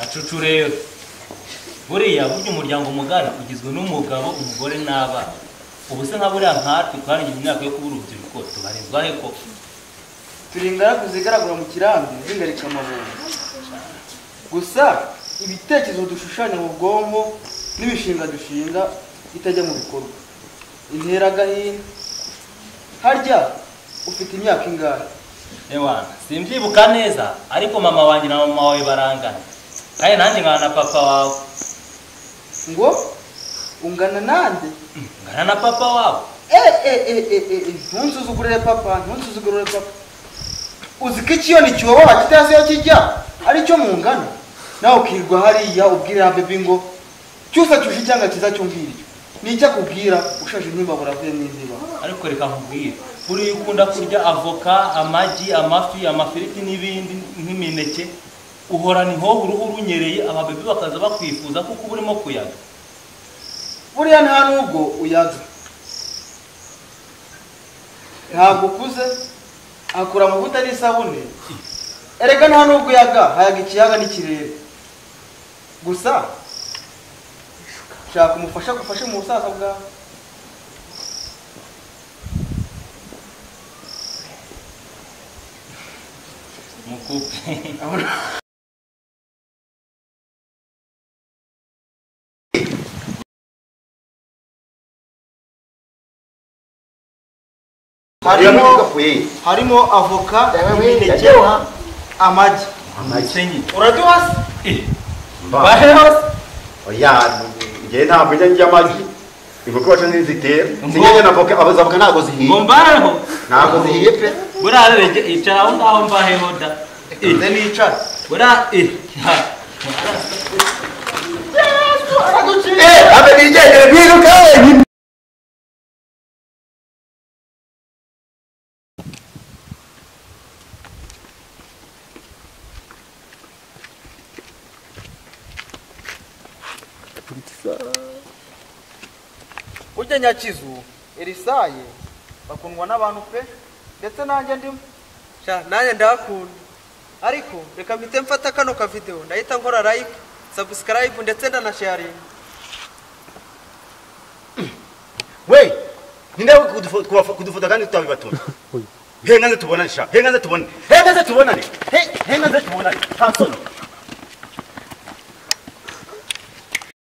Acucu rero buriya burya umuryango mugari ugizwe n'umugabo umugore n'abana ubu se nka buriya nkatwe twaringiye imyaka yo kuba urubyiruko tubarizwa he koko turingana kuzigaragura mu kirambi zingarika amabungo gusa ibitekerezo dushushanya mu bwonko n'ibishinga dushinga itajya mu bikorwa intera agahinda harya ufite imyaka ingahe ewana simbyibuka neza ariko mama wanjye na mama wawe barangana kandi nanjye ngana na papa wawe ngo ungana nande ngana na papa wawe ntunsuzugurire papa uzi ko ikiyoni kiwoba kitazi iyo kijya ari cyo mungana nawe ukirwa hariya ubwira bebe ngo cyusa cyushi cyangwa kiza cyumviryo nicyo akubwira ushaje n'imbabura avuye n'indiba ariko reka nkubwire buriya ukunda kurya avoka amagi amafi amafiriti n'ibindi nk'imineke uhorana inkovu uruhu runyereye ababebe bakaza bakwifuza kuko uba urimo kuyaga buriya nta nubwo uyaga ntabwo ukuze akura amavuta n'isabune erega nta nubwo uyaga hayaga ikiyaga n'ikirere gusa shaka umufasha gufashe mu busaza bwawe mukupe harimo avoka imineke amagi uraduha se bahe hose oya ngiye ntabwo njya amagi inkoko wacu ntizitera sinjye na avoka avoka ntabwo zihiye ngo mbaheho ntabwo zihiye pe buriya rege icara aho ngaho mbaheho da ize nicara buriya abe nigendere biruka wenyine burya nyakizu Elisaye bakundwa n'abantu pe ndetse nanjye ndimo nanjye ndabakunda ariko reka mpite mfata kano ka video ndahita nkora like subscribe ndetse ndanasharinga we ninde kudufoto kandi tutabibatuma henga nze tubonane henga nze tubonane henga nze tubonane nta sono